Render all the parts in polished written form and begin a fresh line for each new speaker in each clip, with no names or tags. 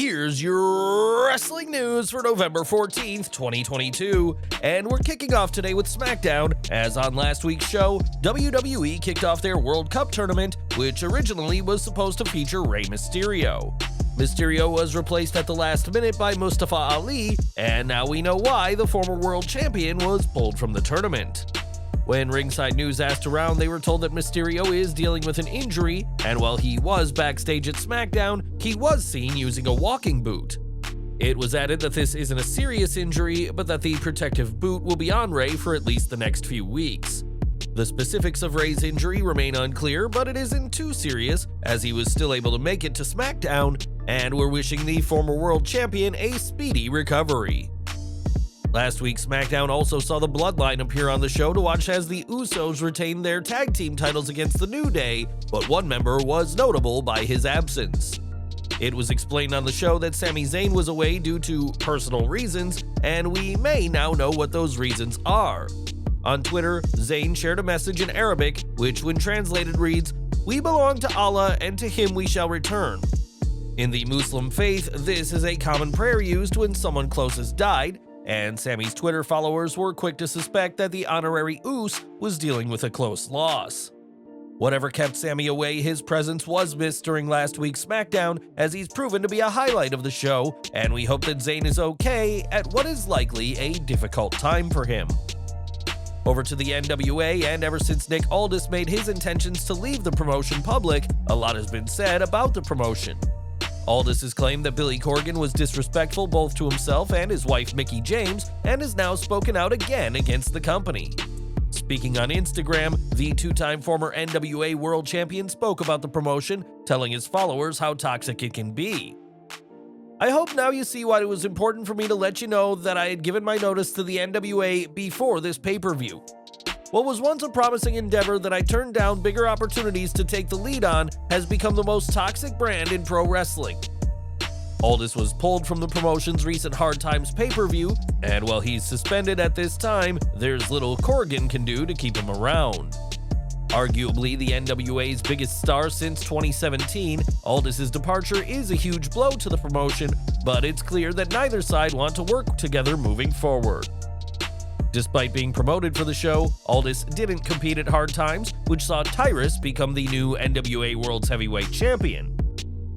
Here's your wrestling news for November 14th, 2022, and we're kicking off today with Smackdown, as on last week's show, WWE kicked off their World Cup tournament, which originally was supposed to feature Rey Mysterio. Mysterio was replaced at the last minute by Mustafa Ali, and now we know why the former world champion was pulled from the tournament. When Ringside News asked around, they were told that Mysterio is dealing with an injury, and while he was backstage at Smackdown, he was seen using a walking boot. It was added that this isn't a serious injury, but that the protective boot will be on Rey for at least the next few weeks. The specifics of Rey's injury remain unclear, but it isn't too serious, as he was still able to make it to Smackdown, and we're wishing the former world champion a speedy recovery. Last week, Smackdown also saw the Bloodline appear on the show to watch as the Usos retained their tag team titles against the New Day, but one member was notable by his absence. It was explained on the show that Sami Zayn was away due to personal reasons, and we may now know what those reasons are. On Twitter, Zayn shared a message in Arabic, which when translated reads, "We belong to Allah and to Him we shall return." In the Muslim faith, this is a common prayer used when someone close has died, and Sammy's Twitter followers were quick to suspect that the honorary Us was dealing with a close loss. Whatever kept Sammy away, his presence was missed during last week's Smackdown, as he's proven to be a highlight of the show, and we hope that Zayn is okay at what is likely a difficult time for him. Over to the NWA, and ever since Nick Aldis made his intentions to leave the promotion public, a lot has been said about the promotion. Aldis has claimed that Billy Corgan was disrespectful both to himself and his wife Mickie James, and has now spoken out again against the company. Speaking on Instagram, the two-time former NWA World Champion spoke about the promotion, telling his followers how toxic it can be. "I hope now you see why it was important for me to let you know that I had given my notice to the NWA before this pay-per-view. What was once a promising endeavor that I turned down bigger opportunities to take the lead on has become the most toxic brand in pro wrestling." Aldis was pulled from the promotion's recent Hard Times pay-per-view, and while he's suspended at this time, there's little Corgan can do to keep him around. Arguably the NWA's biggest star since 2017, Aldis' departure is a huge blow to the promotion, but it's clear that neither side want to work together moving forward. Despite being promoted for the show, Aldis didn't compete at Hard Times, which saw Tyrus become the new NWA World's Heavyweight Champion.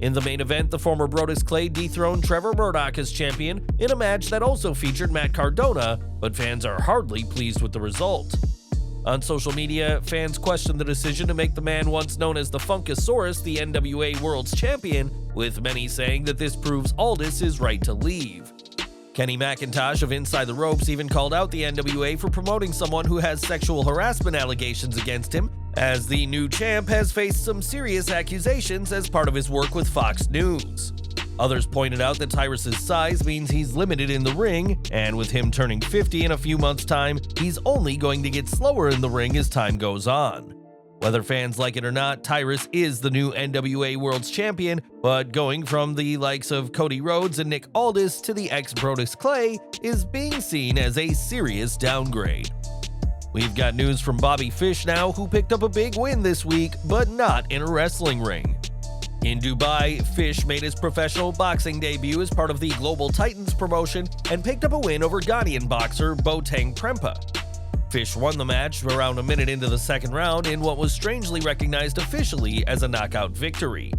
In the main event, the former Brodus Clay dethroned Trevor Murdoch as champion in a match that also featured Matt Cardona, but fans are hardly pleased with the result. On social media, fans questioned the decision to make the man once known as the Funkasaurus the NWA World's Champion, with many saying that this proves Aldis is right to leave. Kenny McIntosh of Inside the Ropes even called out the NWA for promoting someone who has sexual harassment allegations against him, as the new champ has faced some serious accusations as part of his work with Fox News. Others pointed out that Tyrus' size means he's limited in the ring, and with him turning 50 in a few months' time, he's only going to get slower in the ring as time goes on. Whether fans like it or not, Tyrus is the new NWA World's Champion, but going from the likes of Cody Rhodes and Nick Aldis to the ex-Brodus Clay is being seen as a serious downgrade. We've got news from Bobby Fish now, who picked up a big win this week, but not in a wrestling ring. In Dubai, Fish made his professional boxing debut as part of the Global Titans promotion and picked up a win over Ghanaian boxer Boateng Prempeh. Fish won the match around a minute into the second round in what was strangely recognized officially as a knockout victory.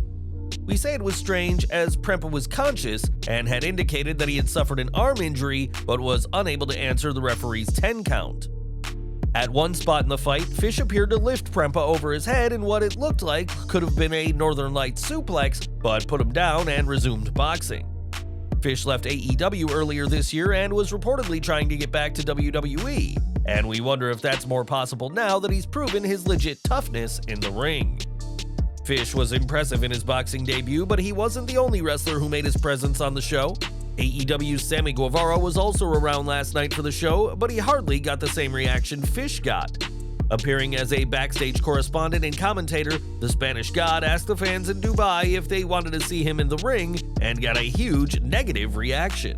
We say it was strange as Prempeh was conscious and had indicated that he had suffered an arm injury but was unable to answer the referee's 10 count. At one spot in the fight, Fish appeared to lift Prempeh over his head in what it looked like could have been a Northern Lights suplex, but put him down and resumed boxing. Fish left AEW earlier this year and was reportedly trying to get back to WWE, and we wonder if that's more possible now that he's proven his legit toughness in the ring. Fish was impressive in his boxing debut, but he wasn't the only wrestler who made his presence on the show. AEW's Sammy Guevara was also around last night for the show, but he hardly got the same reaction Fish got. Appearing as a backstage correspondent and commentator, the Spanish God asked the fans in Dubai if they wanted to see him in the ring and got a huge negative reaction.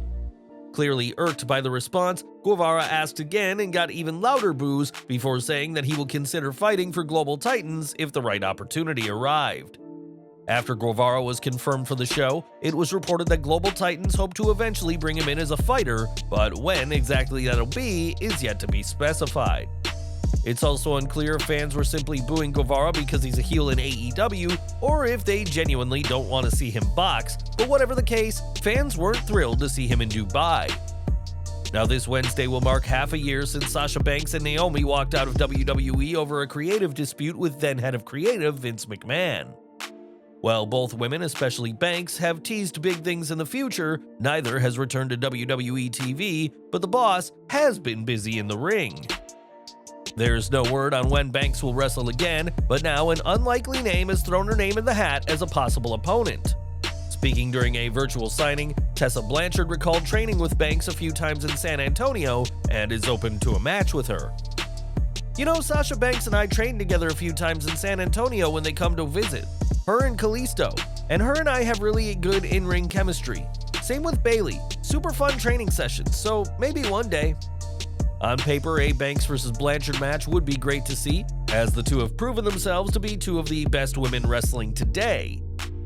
Clearly irked by the response, Guevara asked again and got even louder boos before saying that he will consider fighting for Global Titans if the right opportunity arrived. After Guevara was confirmed for the show, it was reported that Global Titans hope to eventually bring him in as a fighter, but when exactly that'll be is yet to be specified. It's also unclear if fans were simply booing Guevara because he's a heel in AEW, or if they genuinely don't want to see him box, but whatever the case, fans weren't thrilled to see him in Dubai. Now, this Wednesday will mark half a year since Sasha Banks and Naomi walked out of WWE over a creative dispute with then head of creative Vince McMahon. While both women, especially Banks, have teased big things in the future, neither has returned to WWE TV, but the boss has been busy in the ring. There's no word on when Banks will wrestle again, but now an unlikely name has thrown her name in the hat as a possible opponent. Speaking during a virtual signing, Tessa Blanchard recalled training with Banks a few times in San Antonio and is open to a match with her. "You know, Sasha Banks and I trained together a few times in San Antonio when they come to visit. Her and Kalisto, and her and I have really good in-ring chemistry. Same with Bailey, super fun training sessions, so maybe one day." On paper, a Banks vs. Blanchard match would be great to see, as the two have proven themselves to be two of the best women wrestling today.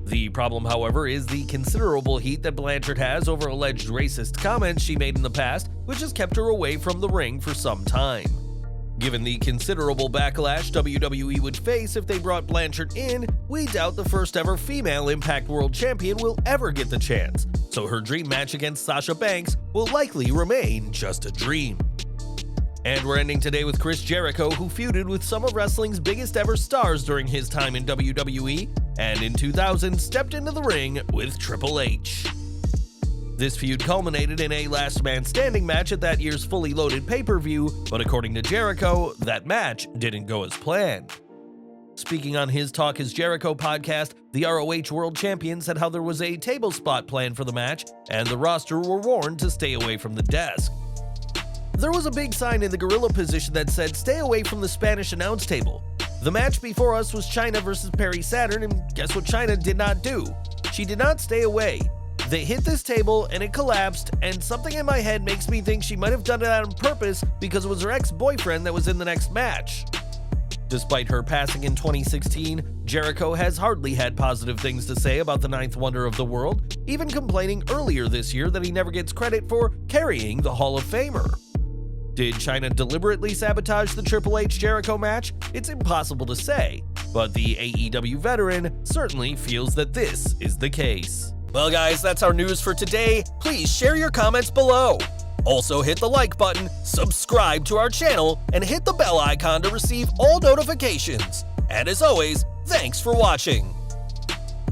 The problem, however, is the considerable heat that Blanchard has over alleged racist comments she made in the past, which has kept her away from the ring for some time. Given the considerable backlash WWE would face if they brought Blanchard in, we doubt the first ever female Impact World Champion will ever get the chance, so her dream match against Sasha Banks will likely remain just a dream. And we're ending today with Chris Jericho, who feuded with some of wrestling's biggest ever stars during his time in WWE, and in 2000 stepped into the ring with Triple H. This feud culminated in a last man standing match at that year's Fully Loaded pay-per-view, but according to Jericho, that match didn't go as planned. Speaking on his Talk is Jericho podcast, the ROH World Champion said how there was a table spot planned for the match, and the roster were warned to stay away from the desk. "There was a big sign in the gorilla position that said, 'Stay away from the Spanish announce table.' The match before us was Chyna versus Perry Saturn, and guess what Chyna did not do? She did not stay away. They hit this table and it collapsed, and something in my head makes me think she might have done it on purpose because it was her ex-boyfriend that was in the next match." Despite her passing in 2016, Jericho has hardly had positive things to say about the ninth wonder of the world, even complaining earlier this year that he never gets credit for carrying the Hall of Famer. Did Chyna deliberately sabotage the Triple H Jericho match? It's impossible to say, but the AEW veteran certainly feels that this is the case. Well guys, that's our news for today. Please share your comments below. Also hit the like button, subscribe to our channel, and hit the bell icon to receive all notifications. And as always, thanks for watching.